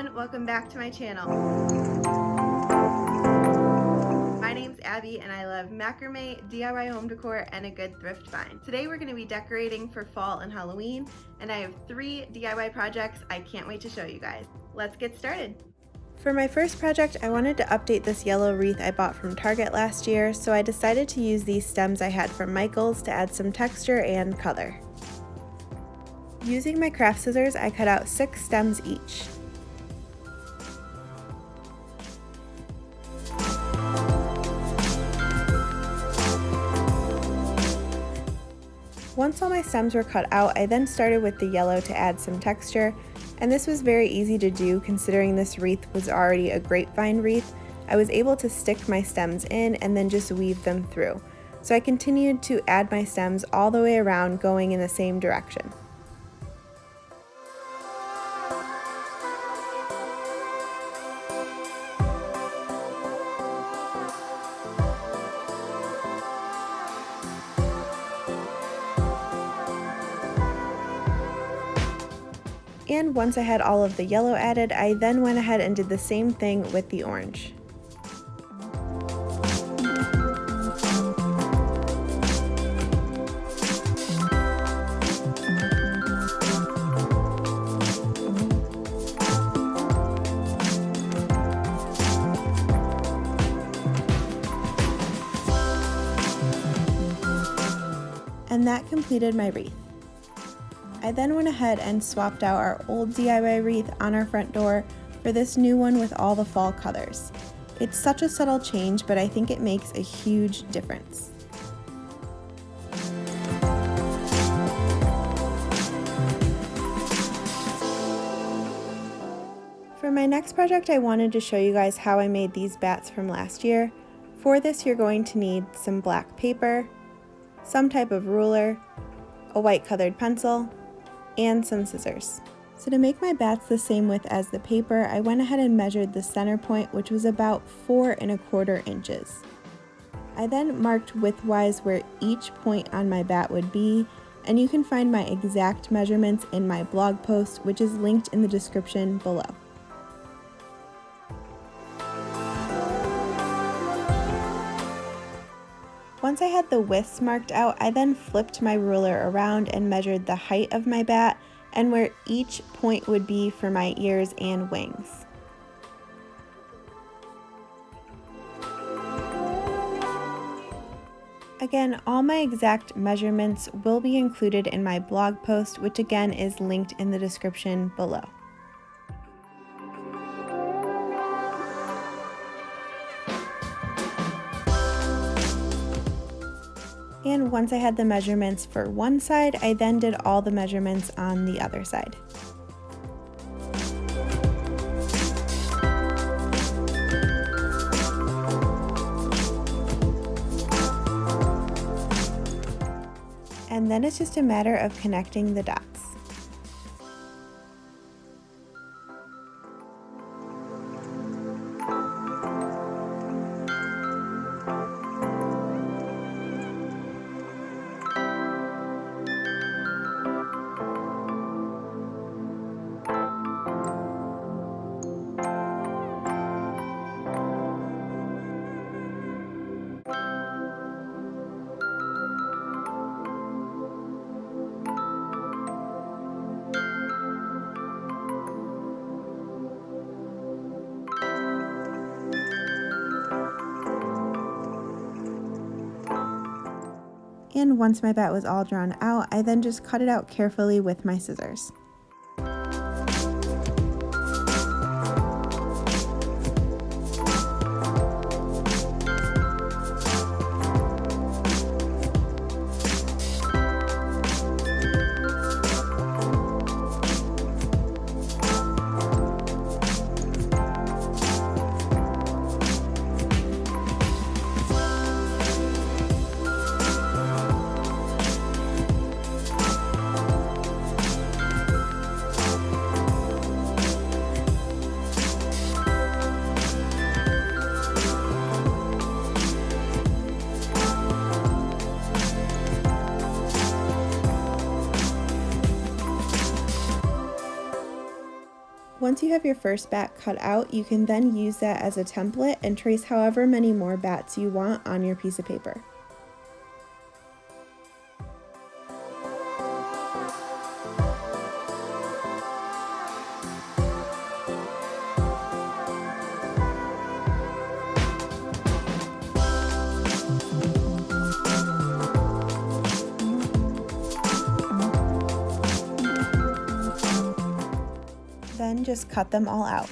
everyone, welcome back to my channel. My name's Abby and I love macrame, DIY home decor, and a good thrift find. Today we're going to be decorating for fall and Halloween, and I have 3 DIY projects I can't wait to show you guys. Let's get started. For my first project, I wanted to update this yellow wreath I bought from Target last year, so I decided to use these stems I had from Michael's to add some texture and color. Using my craft scissors, I cut out 6 stems each. Once all my stems were cut out, I then started with the yellow to add some texture, and this was very easy to do considering this wreath was already a grapevine wreath. I was able to stick my stems in and then just weave them through. So I continued to add my stems all the way around, going in the same direction. And once I had all of the yellow added, I then went ahead and did the same thing with the orange. And that completed my wreath. I then went ahead and swapped out our old DIY wreath on our front door for this new one with all the fall colors. It's such a subtle change, but I think it makes a huge difference. For my next project, I wanted to show you guys how I made these bats from last year. For this, you're going to need some black paper, some type of ruler, a white colored pencil, and some scissors. So to make my bats the same width as the paper, I went ahead and measured the center point, which was about 4 1/4 inches. I then marked widthwise where each point on my bat would be, and you can find my exact measurements in my blog post, which is linked in the description below. Once I had the widths marked out, I then flipped my ruler around and measured the height of my bat and where each point would be for my ears and wings. Again, all my exact measurements will be included in my blog post, which again is linked in the description below. And once I had the measurements for one side, I then did all the measurements on the other side. And then it's just a matter of connecting the dots. And once my bat was all drawn out, I then just cut it out carefully with my scissors. Once you have your first bat cut out, you can then use that as a template and trace however many more bats you want on your piece of paper. Then just cut them all out.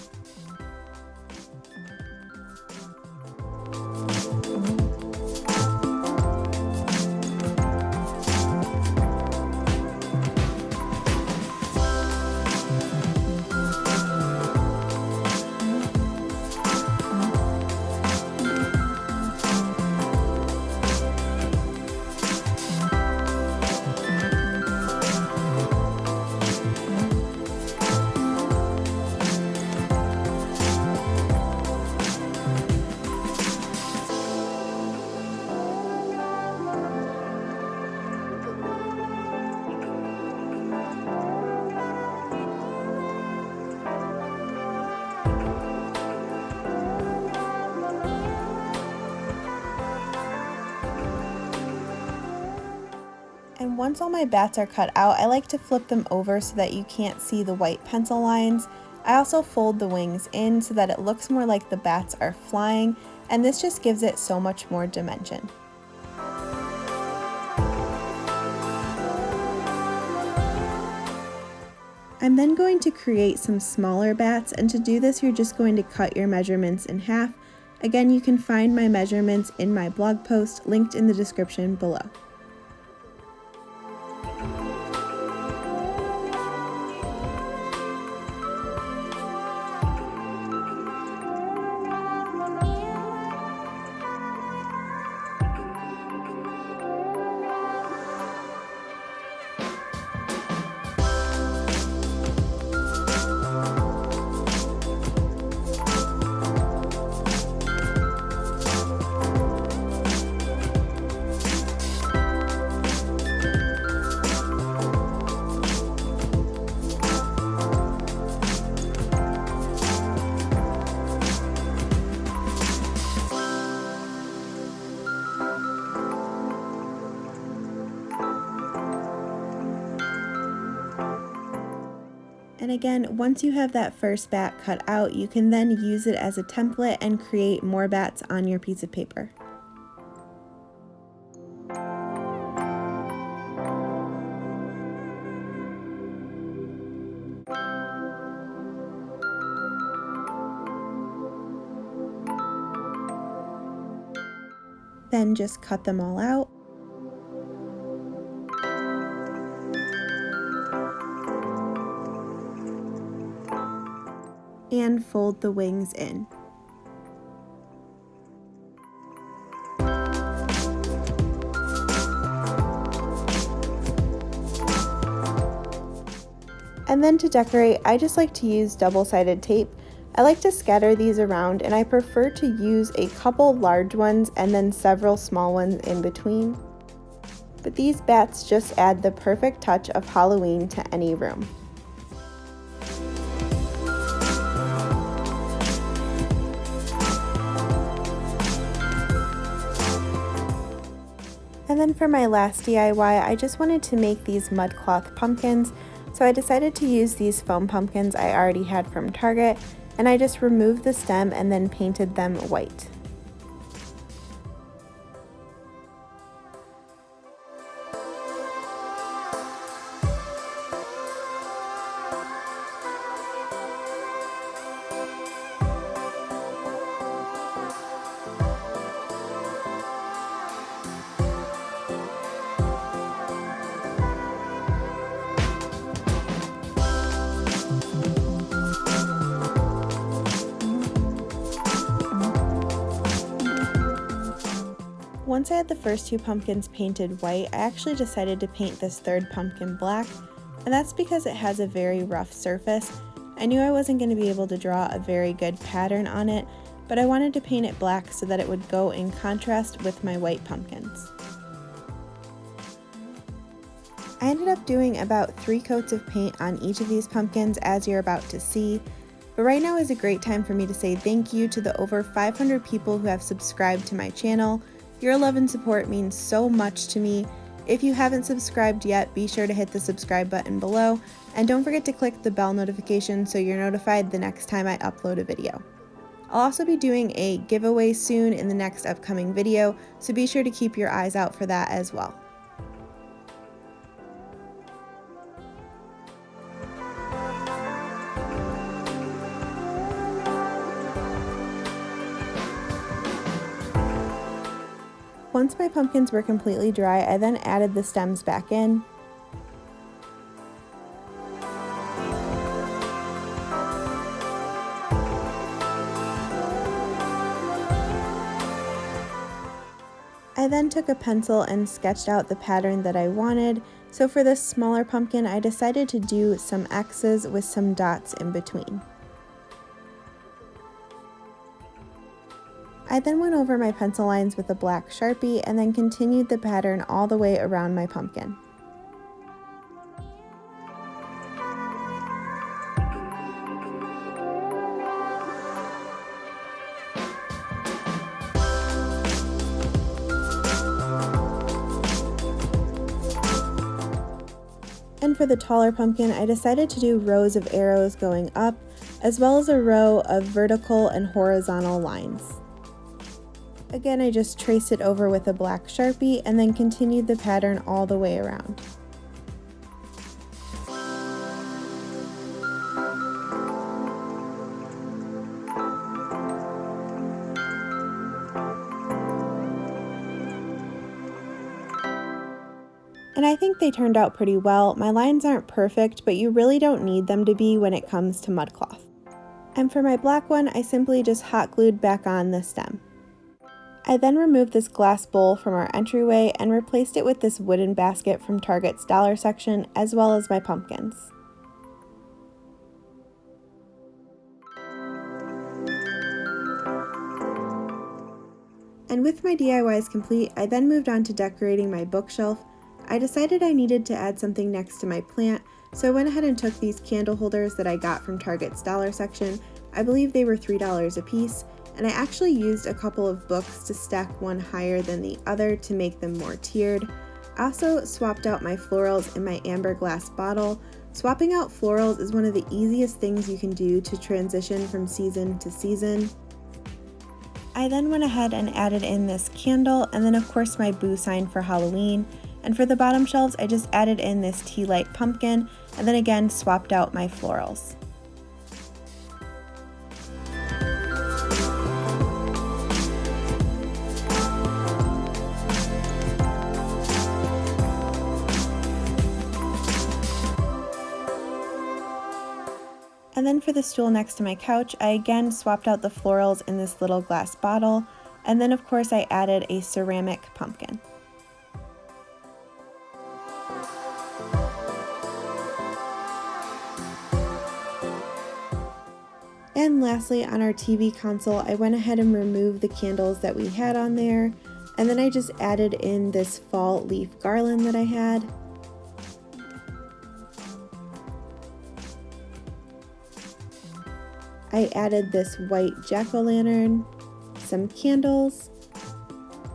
And once all my bats are cut out, I like to flip them over so that you can't see the white pencil lines. I also fold the wings in so that it looks more like the bats are flying, and this just gives it so much more dimension. I'm then going to create some smaller bats, and to do this you're just going to cut your measurements in half. Again, you can find my measurements in my blog post linked in the description below. And again, once you have that first bat cut out, you can then use it as a template and create more bats on your piece of paper. Then just cut them all out. And fold the wings in. And then to decorate, I just like to use double-sided tape. I like to scatter these around, and I prefer to use a couple large ones and then several small ones in between. But these bats just add the perfect touch of Halloween to any room. And then for my last DIY, I just wanted to make these mud cloth pumpkins, so I decided to use these foam pumpkins I already had from Target, and I just removed the stem and then painted them white. Once I had the first two pumpkins painted white, I actually decided to paint this third pumpkin black, and that's because it has a very rough surface. I knew I wasn't going to be able to draw a very good pattern on it, but I wanted to paint it black so that it would go in contrast with my white pumpkins. I ended up doing about 3 coats of paint on each of these pumpkins, as you're about to see. But right now is a great time for me to say thank you to the over 500 people who have subscribed to my channel. Your love and support means so much to me. If you haven't subscribed yet, be sure to hit the subscribe button below, and don't forget to click the bell notification so you're notified the next time I upload a video. I'll also be doing a giveaway soon in the next upcoming video, so be sure to keep your eyes out for that as well. Once my pumpkins were completely dry, I then added the stems back in. I then took a pencil and sketched out the pattern that I wanted, so for this smaller pumpkin I decided to do some X's with some dots in between. I then went over my pencil lines with a black Sharpie and then continued the pattern all the way around my pumpkin. And for the taller pumpkin, I decided to do rows of arrows going up, as well as a row of vertical and horizontal lines. Again, I just traced it over with a black Sharpie and then continued the pattern all the way around. And I think they turned out pretty well. My lines aren't perfect, but you really don't need them to be when it comes to mud cloth. And for my black one, I simply just hot glued back on the stem. I then removed this glass bowl from our entryway and replaced it with this wooden basket from Target's dollar section, as well as my pumpkins. And with my DIYs complete, I then moved on to decorating my bookshelf. I decided I needed to add something next to my plant, so I went ahead and took these candle holders that I got from Target's dollar section. I believe they were $3 a piece, and I actually used a couple of books to stack one higher than the other to make them more tiered. I also swapped out my florals in my amber glass bottle. Swapping out florals is one of the easiest things you can do to transition from season to season. I then went ahead and added in this candle, and then of course my boo sign for Halloween. And for the bottom shelves, I just added in this tea light pumpkin, and then again swapped out my florals. And then for the stool next to my couch, I again swapped out the florals in this little glass bottle, and then of course I added a ceramic pumpkin. And lastly, on our TV console, I went ahead and removed the candles that we had on there, and then I just added in this fall leaf garland that I had. I added this white jack-o'-lantern, some candles,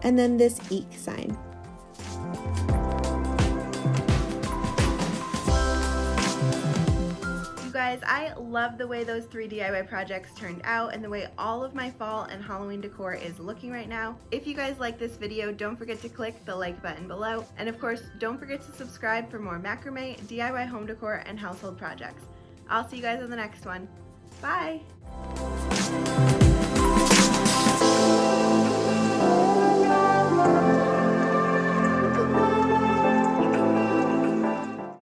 and then this eek sign. You guys, I love the way those 3 DIY projects turned out and the way all of my fall and Halloween decor is looking right now. If you guys like this video, don't forget to click the like button below. And of course, don't forget to subscribe for more macrame, DIY home decor, and household projects. I'll see you guys on the next one. Bye!